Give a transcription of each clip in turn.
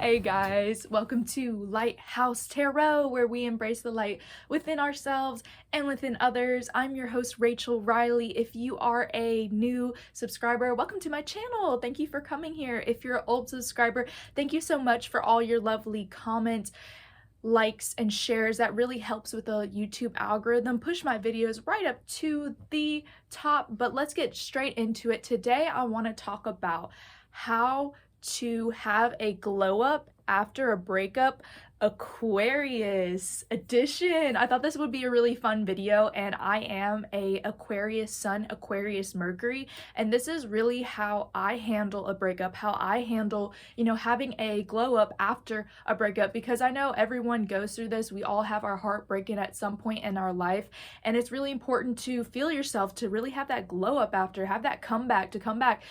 Hey guys, welcome to Lighthouse Tarot, where we embrace the light within ourselves and within others. I'm your host, Rachel Riley. If you are a new subscriber, welcome to my channel. Thank you for coming here. If you're an old subscriber, thank you so much for all your lovely comments, likes, and shares. That really helps with the YouTube algorithm. Push my videos right up to the top, but let's get straight into it. Today, I want to talk about how to have a glow up after a breakup, Aquarius Edition. I thought this would be a really fun video, and I am a Aquarius Sun, Aquarius Mercury, and this is really how I handle a breakup, how I handle, having a glow up after a breakup, because I know everyone goes through this. We all have our heart breaking at some point in our life, and it's really important to feel yourself, to really have that glow up after, have that comeback, to come back,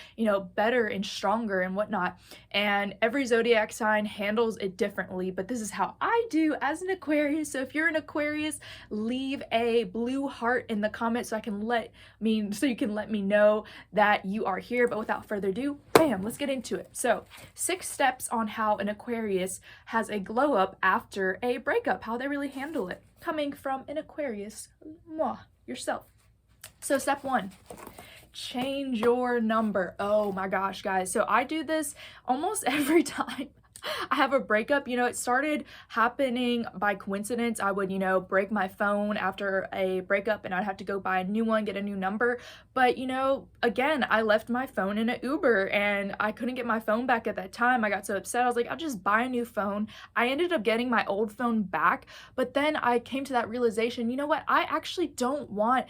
better and stronger and whatnot. And every zodiac sign handles it differently, but this is how I do as an Aquarius. So if you're an Aquarius, leave a blue heart in the comments so you can let me know that you are here. But without further ado, bam, let's get into it. So 6 steps on how an Aquarius has a glow up after a breakup, how they really handle it, coming from an Aquarius, yourself. So step 1, change your number. Oh my gosh, guys. So I do this almost every time I have a breakup. It started happening by coincidence. I would, break my phone after a breakup and I'd have to go buy a new one, get a new number. But, again, I left my phone in an Uber and I couldn't get my phone back at that time. I got so upset. I was like, I'll just buy a new phone. I ended up getting my old phone back. But then I came to that realization, you know what? I actually don't want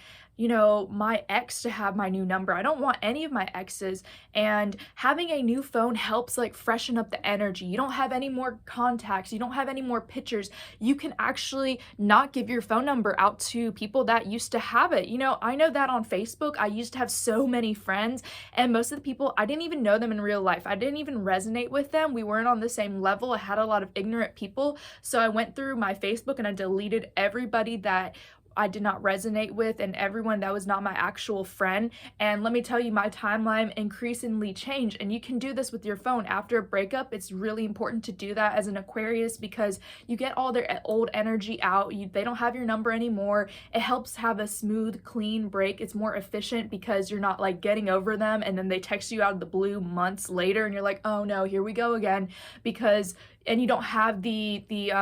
my ex to have my new number. I don't want any of my exes, and having a new phone helps freshen up the energy. You don't have any more contacts, you don't have any more pictures. You can actually not give your phone number out to people that used to have it. I know that on Facebook, I used to have so many friends, and most of the people, I didn't even know them in real life. I didn't even resonate with them. We weren't on the same level. I had a lot of ignorant people. So I went through my Facebook and I deleted everybody that I did not resonate with and everyone that was not my actual friend. And let me tell you, my timeline increasingly changed. And you can do this with your phone after a breakup. It's really important to do that as an Aquarius because you get all their old energy out. They don't have your number anymore. It helps have a smooth, clean break. It's more efficient because you're not getting over them and then they text you out of the blue months later and you're like, oh no, here we go again, and you don't have the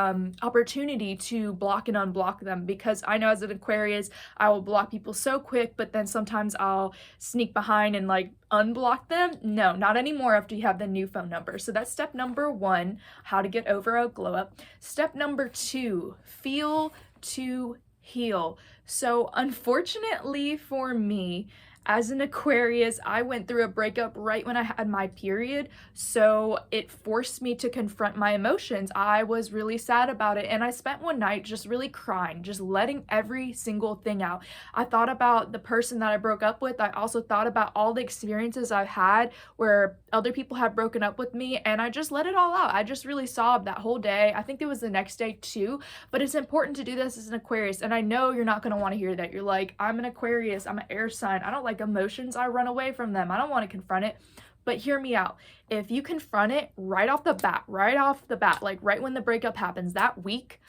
opportunity to block and unblock them, because I know as an Aquarius, I will block people so quick, but then sometimes I'll sneak behind and unblock them. No, not anymore after you have the new phone number. So that's step number 1, how to get over a glow up. Step number 2, feel to heal. So unfortunately for me, as an Aquarius, I went through a breakup right when I had my period, so it forced me to confront my emotions. I was really sad about it, and I spent one night just really crying, just letting every single thing out. I thought about the person that I broke up with. I also thought about all the experiences I've had where other people have broken up with me, and I just let it all out. I just really sobbed that whole day. I think it was the next day too, but it's important to do this as an Aquarius, and I know you're not going to want to hear that. You're like, I'm an Aquarius, I'm an air sign, I don't like emotions, I run away from them, I don't want to confront it. But hear me out. If you confront it right off the bat, right when the breakup happens that week,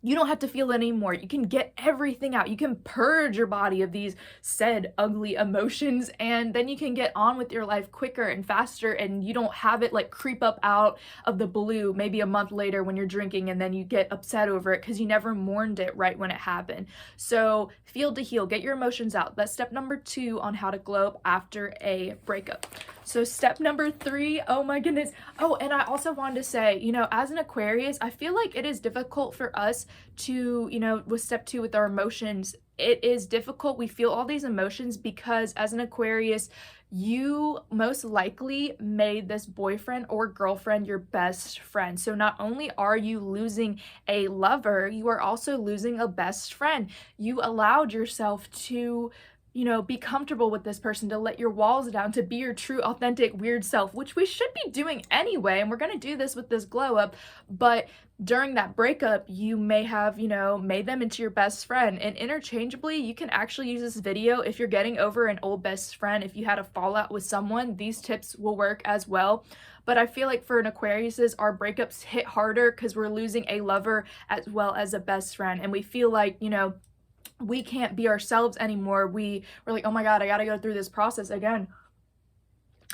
you don't have to feel it anymore. You can get everything out. You can purge your body of these said ugly emotions, and then you can get on with your life quicker and faster, and you don't have it creep up out of the blue maybe a month later when you're drinking and then you get upset over it because you never mourned it right when it happened. So feel to heal, get your emotions out. That's step number 2 on how to glow up after a breakup. So step number 3, oh my goodness. Oh, and I also wanted to say, as an Aquarius, I feel like it is difficult for us to, with step 2 with our emotions, it is difficult. We feel all these emotions because as an Aquarius, you most likely made this boyfriend or girlfriend your best friend. So not only are you losing a lover, you are also losing a best friend. You allowed yourself to be comfortable with this person, to let your walls down, to be your true, authentic, weird self, which we should be doing anyway. And we're going to do this with this glow up. But during that breakup, you may have, made them into your best friend. And interchangeably, you can actually use this video if you're getting over an old best friend. If you had a fallout with someone, these tips will work as well. But I feel like for an Aquariuses, our breakups hit harder because we're losing a lover as well as a best friend. And we feel like, we can't be ourselves anymore. We're like, oh my God, I gotta go through this process again.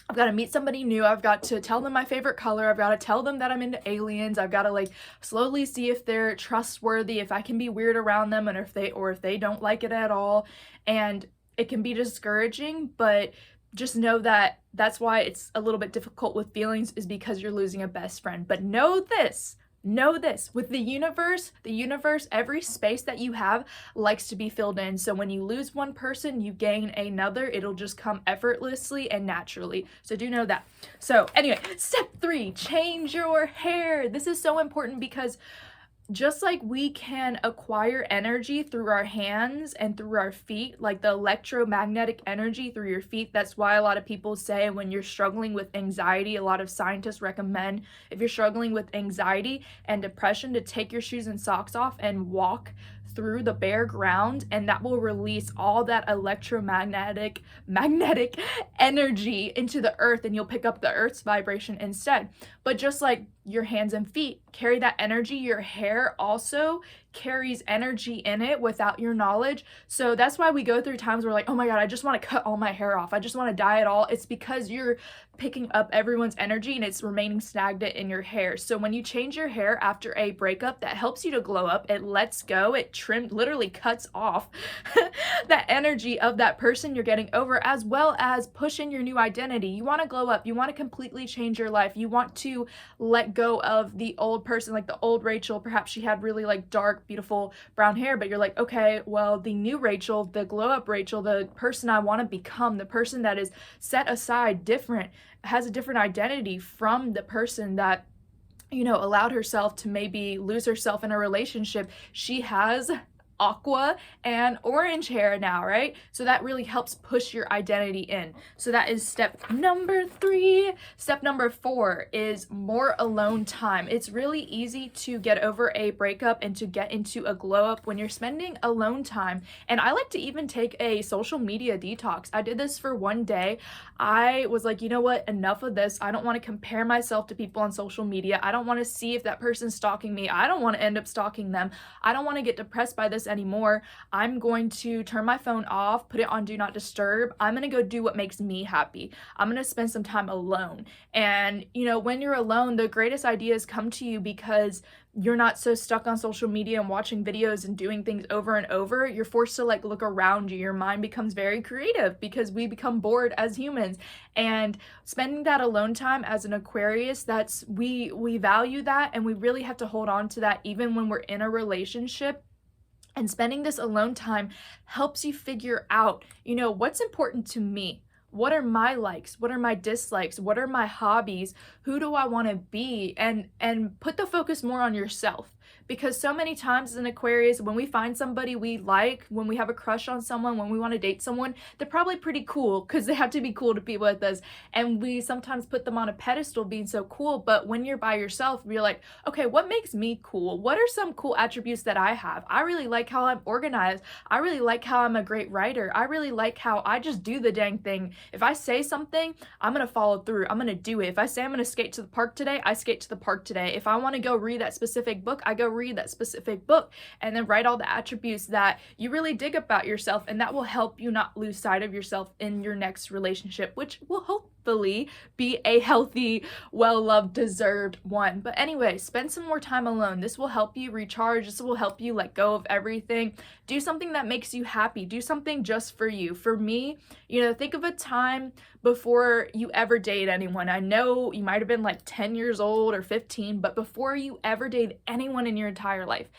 I've got to meet somebody new. I've got to tell them my favorite color. I've got to tell them that I'm into aliens. I've got to slowly see if they're trustworthy, if I can be weird around them, and if they don't like it at all. And it can be discouraging, but just know that that's why it's a little bit difficult with feelings, is because you're losing a best friend. But know this, with the universe, every space that you have likes to be filled in. So when you lose one person, you gain another. It'll just come effortlessly and naturally. So do know that. So anyway, step 3, change your hair. This is so important because just like we can acquire energy through our hands and through our feet, like the electromagnetic energy through your feet. That's why a lot of people say when you're struggling with anxiety, a lot of scientists recommend, if you're struggling with anxiety and depression, to take your shoes and socks off and walk through the bare ground, and that will release all that magnetic energy into the earth, and you'll pick up the earth's vibration instead. But just like your hands and feet carry that energy, your hair also carries energy in it without your knowledge. So that's why we go through times where oh my God, I just want to cut all my hair off. I just want to dye it all. It's because you're picking up everyone's energy and it's remaining stagnant in your hair. So when you change your hair after a breakup, that helps you to glow up. It lets go, it literally cuts off that energy of that person you're getting over, as well as push in your new identity. You want to glow up. You want to completely change your life. You want to let go of the old person, like the old Rachel. Perhaps she had really dark, beautiful brown hair, but you're like, okay, well, the new Rachel, the glow up Rachel, the person I want to become, the person that is set aside, different, has a different identity from the person that allowed herself to maybe lose herself in a relationship. She has aqua and orange hair now, right? So that really helps push your identity in. So that is step number 3. Step number 4 is more alone time. It's really easy to get over a breakup and to get into a glow up when you're spending alone time. And I like to even take a social media detox. I did this for one day. I was like, you know what? Enough of this. I don't want to compare myself to people on social media. I don't want to see if that person's stalking me. I don't want to end up stalking them. I don't want to get depressed by this anymore. I'm going to turn my phone off, put it on do not disturb. I'm going to go do what makes me happy. I'm going to spend some time alone. And when you're alone, the greatest ideas come to you because you're not so stuck on social media and watching videos and doing things over and over. You're forced to look around you. Your mind becomes very creative because we become bored as humans. And spending that alone time as an Aquarius, we value that, and we really have to hold on to that even when we're in a relationship. And spending this alone time helps you figure out, what's important to me. What are my likes? What are my dislikes? What are my hobbies? Who do I want to be? And put the focus more on yourself. Because so many times as an Aquarius, when we find somebody we like, when we have a crush on someone, when we want to date someone, they're probably pretty cool because they have to be cool to be with us. And we sometimes put them on a pedestal being so cool. But when you're by yourself, you're like, okay, what makes me cool? What are some cool attributes that I have? I really like how I'm organized. I really like how I'm a great writer. I really like how I just do the dang thing. If I say something, I'm going to follow through. I'm going to do it. If I say I'm going to skate to the park today, I skate to the park today. If I want to go read that specific book, I go read that specific book, and then write all the attributes that you really dig about yourself, and that will help you not lose sight of yourself in your next relationship, which will hopefully be a healthy, well-loved, deserved one. But anyway, spend some more time alone. This will help you recharge. This will help you let go of everything. Do something that makes you happy. Do something just for you. For me, think of a time before you ever date anyone. I know you might have been 10 years old or 15, but before you ever date anyone in your entire life,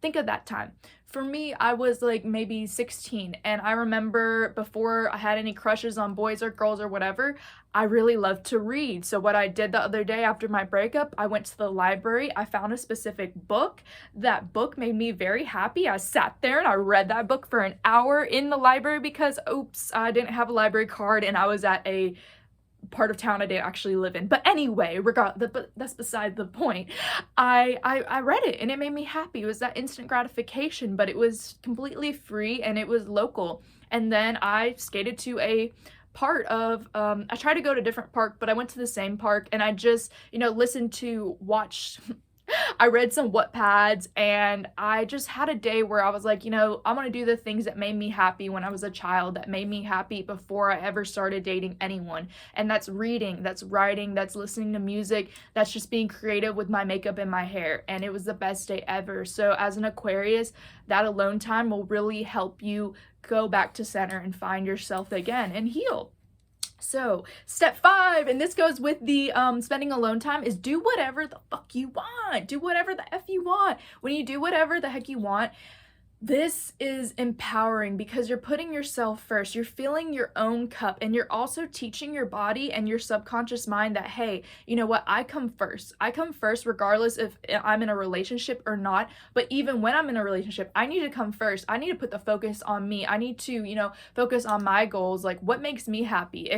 think of that time. For me, I was like maybe 16, and I remember before I had any crushes on boys or girls or whatever, I really loved to read. So what I did the other day after my breakup, I went to the library, I found a specific book. That book made me very happy. I sat there and I read that book for an hour in the library because, oops, I didn't have a library card and I was at a part of town I didn't actually live in. But anyway, but that's beside the point. I read it and it made me happy. It was that instant gratification, but it was completely free and it was local. And then I skated to a part of I tried to go to a different park, but I went to the same park and I just, watched I read some Wattpads, and I just had a day where I was like, I want to do the things that made me happy when I was a child, that made me happy before I ever started dating anyone. And that's reading, that's writing, that's listening to music, that's just being creative with my makeup and my hair. And it was the best day ever. So as an Aquarius, that alone time will really help you go back to center and find yourself again and heal. So step 5, and this goes with the spending alone time, is do whatever the fuck you want. Do whatever the F you want. When you do whatever the heck you want, this is empowering because you're putting yourself first. You're filling your own cup, and you're also teaching your body and your subconscious mind that, hey, you know what? I come first. I come first regardless if I'm in a relationship or not. But even when I'm in a relationship, I need to come first. I need to put the focus on me. I need to, focus on my goals. Like, what makes me happy?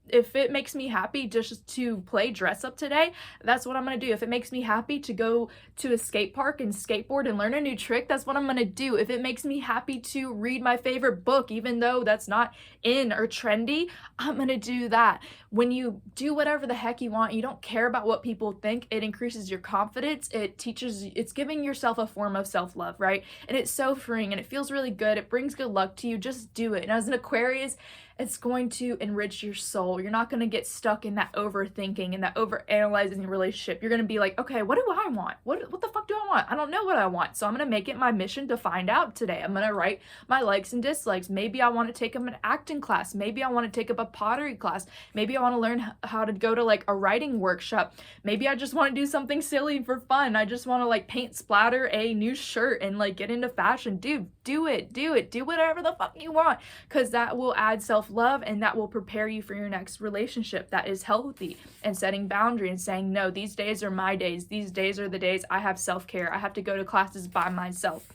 If it makes me happy just to play dress up today, that's what I'm going to do. If it makes me happy to go to a skate park and skateboard and learn a new trick, that's what I'm going to do. If it makes me happy to read my favorite book, even though that's not in or trendy, I'm gonna do that. When you do whatever the heck you want, you don't care about what people think, it increases your confidence, it's giving yourself a form of self-love, right? And it's so freeing and it feels really good. It brings good luck to you. Just do it. And as an Aquarius, it's going to enrich your soul. You're not going to get stuck in that overthinking and that overanalyzing your relationship. You're going to be like, okay, what do I want? What the fuck do I want? I don't know what I want. So I'm going to make it my mission to find out today. I'm going to write my likes and dislikes. Maybe I want to take up an acting class. Maybe I want to take up a pottery class. Maybe I want to learn how to go to like a writing workshop. Maybe I just want to do something silly for fun. I just want to like paint splatter a new shirt and like get into fashion. Dude, do it. Do whatever the fuck you want, because that will add self-love and that will prepare you for your next relationship that is healthy, and setting boundaries and saying, no, these days are my days. These days are the days I have self-care. I have to go to classes by myself.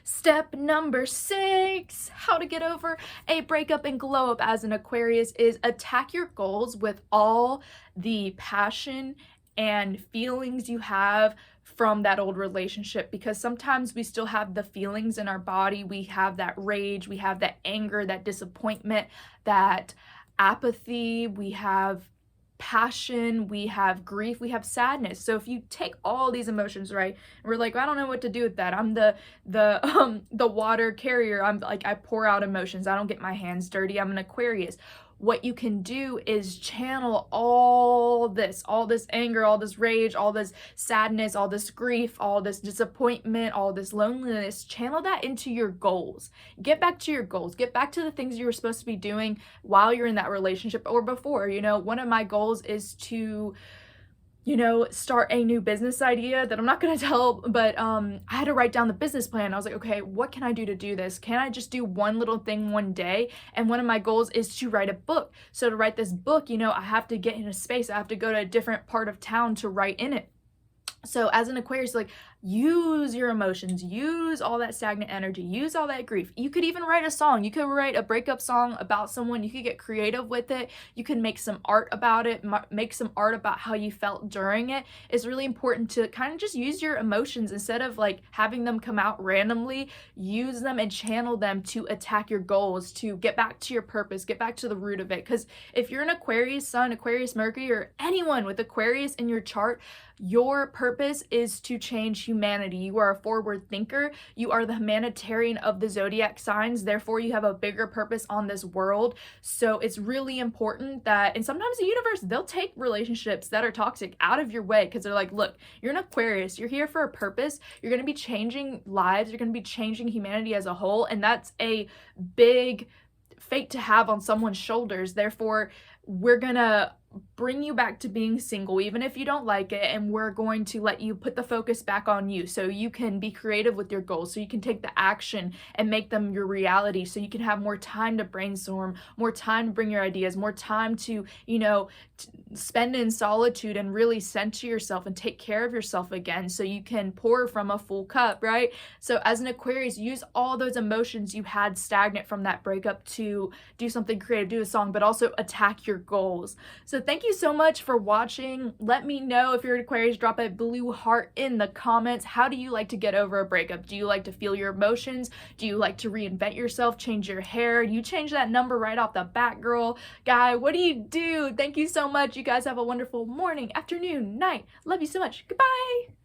Step number 6, how to get over a breakup and glow up as an Aquarius, is attack your goals with all the passion and feelings you have from that old relationship, because sometimes we still have the feelings in our body. We have that rage, we have that anger, that disappointment, that apathy, we have passion, we have grief, we have sadness. So if you take all these emotions, right, and we're like, I don't know what to do with that. I'm the water carrier. I'm like, I pour out emotions. I don't get my hands dirty. I'm an Aquarius. What you can do is channel all this anger, all this rage, all this sadness, all this grief, all this disappointment, all this loneliness, channel that into your goals. Get back to your goals. Get back to the things you were supposed to be doing while you're in that relationship or before. One of my goals is to start a new business idea that I'm not going to tell, but I had to write down the business plan. I was like, okay, what can I do to do this? Can I just do one little thing one day? And one of my goals is to write a book. So to write this book, I have to get in a space. I have to go to a different part of town to write in it. So as an Aquarius, like, use your emotions, use all that stagnant energy, use all that grief. You could even write a song. You could write a breakup song about someone. You could get creative with it. You can make some art about it, make some art about how you felt during it. It's really important to kind of just use your emotions instead of like having them come out randomly. Use them and channel them to attack your goals, to get back to your purpose, get back to the root of it. Because if you're an Aquarius Sun, Aquarius Mercury, or anyone with Aquarius in your chart, your purpose is to change humanity. You are a forward thinker. You are the humanitarian of the zodiac signs. Therefore, you have a bigger purpose on this world. So it's really important that, and sometimes the universe, they'll take relationships that are toxic out of your way because they're like, look, you're an Aquarius. You're here for a purpose. You're going to be changing lives. You're going to be changing humanity as a whole. And that's a big fate to have on someone's shoulders. Therefore, we're going to bring you back to being single, even if you don't like it, and we're going to let you put the focus back on you so you can be creative with your goals, so you can take the action and make them your reality, so you can have more time to brainstorm, more time to bring your ideas, more time to, spend in solitude and really center yourself and take care of yourself again so you can pour from a full cup, right? So as an Aquarius, use all those emotions you had stagnant from that breakup to do something creative, do a song, but also attack your goals. So thank you so much for watching. Let me know if you're an Aquarius, drop a blue heart in the comments. How do you like to get over a breakup? Do you like to feel your emotions? Do you like to reinvent yourself, change your hair? You change that number right off the bat, girl, guy, what do you do? Thank you so much. You guys have a wonderful morning, afternoon, night. Love you so much. Goodbye.